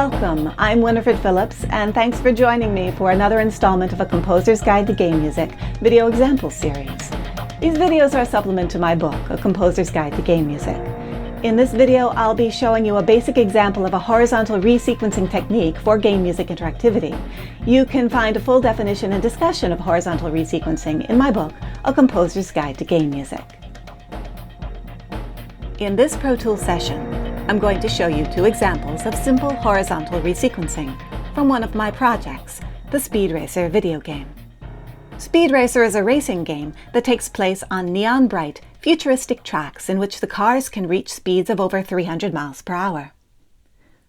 Welcome, I'm Winifred Phillips, and thanks for joining me for another installment of A Composer's Guide to Game Music video example series. These videos are a supplement to my book, A Composer's Guide to Game Music. In this video, I'll be showing you a basic example of a horizontal resequencing technique for game music interactivity. You can find a full definition and discussion of horizontal resequencing in my book, A Composer's Guide to Game Music. In this Pro Tools session, I'm going to show you two examples of simple horizontal resequencing from one of my projects, the Speed Racer video game. Speed Racer is a racing game that takes place on neon-bright, futuristic tracks in which the cars can reach speeds of over 300 miles per hour.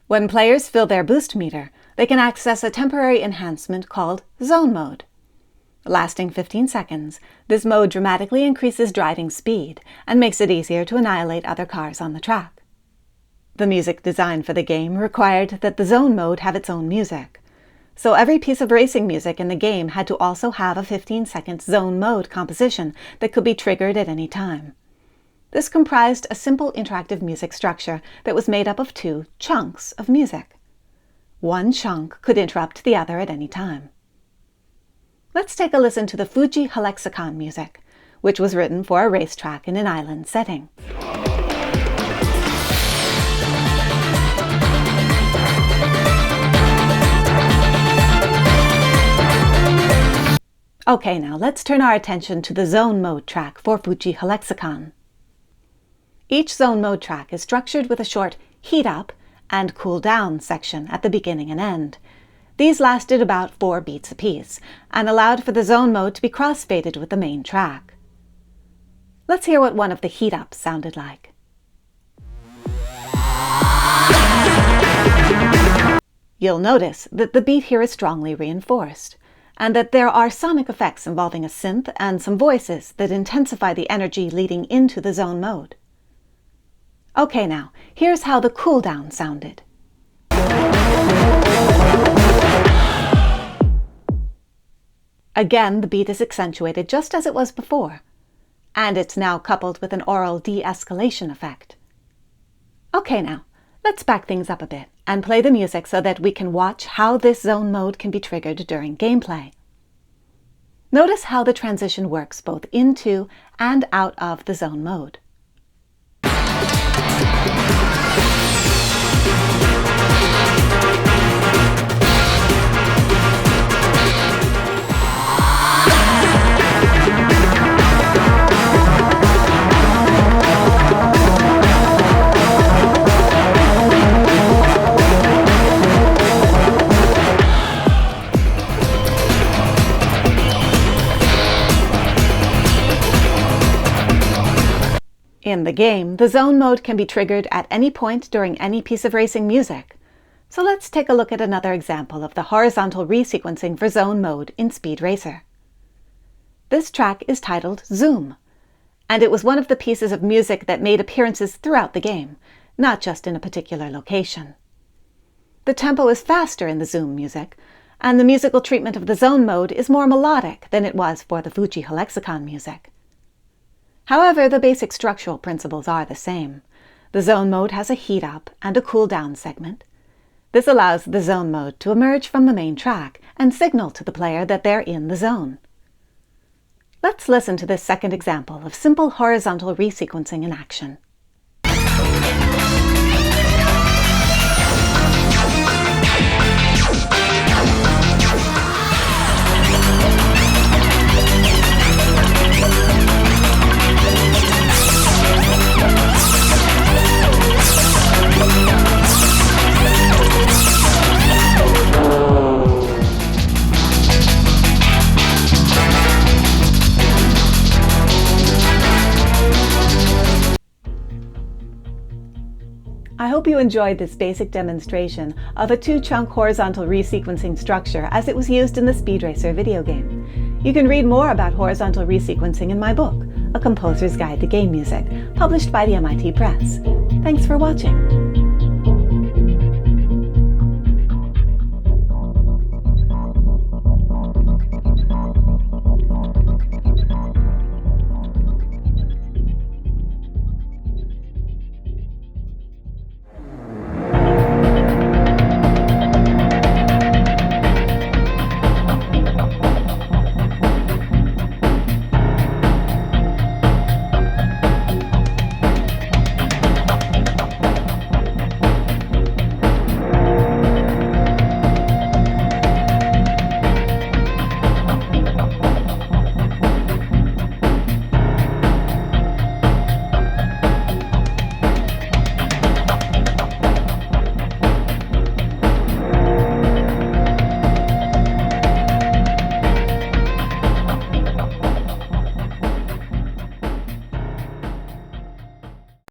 When players fill their boost meter, they can access a temporary enhancement called Zone Mode. Lasting 15 seconds, this mode dramatically increases driving speed and makes it easier to annihilate other cars on the track. The music design for the game required that the Zone Mode have its own music. So every piece of racing music in the game had to also have a 15-second Zone Mode composition that could be triggered at any time. This comprised a simple interactive music structure that was made up of two chunks of music. One chunk could interrupt the other at any time. Let's take a listen to the Fuji Halexicon music, which was written for a racetrack in an island setting. Okay, now let's turn our attention to the Zone Mode track for Fuji Halexicon. Each Zone Mode track is structured with a short heat up and cool down section at the beginning and end. These lasted about 4 beats apiece and allowed for the Zone Mode to be cross-faded with the main track. Let's hear what one of the heat ups sounded like. You'll notice that the beat here is strongly reinforced, and that there are sonic effects involving a synth and some voices that intensify the energy leading into the Zone Mode. Okay, now, here's how the cool down sounded. Again, the beat is accentuated just as it was before, and it's now coupled with an aural de-escalation effect. Okay, now, let's back things up a bit and play the music so that we can watch how this Zone Mode can be triggered during gameplay. Notice how the transition works both into and out of the Zone Mode. In the game, the Zone Mode can be triggered at any point during any piece of racing music. So let's take a look at another example of the horizontal resequencing for Zone Mode in Speed Racer. This track is titled Zoom, and it was one of the pieces of music that made appearances throughout the game, not just in a particular location. The tempo is faster in the Zoom music, and the musical treatment of the Zone Mode is more melodic than it was for the Fuji Halexicon music. However, the basic structural principles are the same. The Zone Mode has a heat up and a cool down segment. This allows the Zone Mode to emerge from the main track and signal to the player that they're in the zone. Let's listen to this second example of simple horizontal resequencing in action. I hope you enjoyed this basic demonstration of a two-chunk horizontal resequencing structure as it was used in the Speed Racer video game. You can read more about horizontal resequencing in my book, A Composer's Guide to Game Music, published by the MIT Press. Thanks for watching.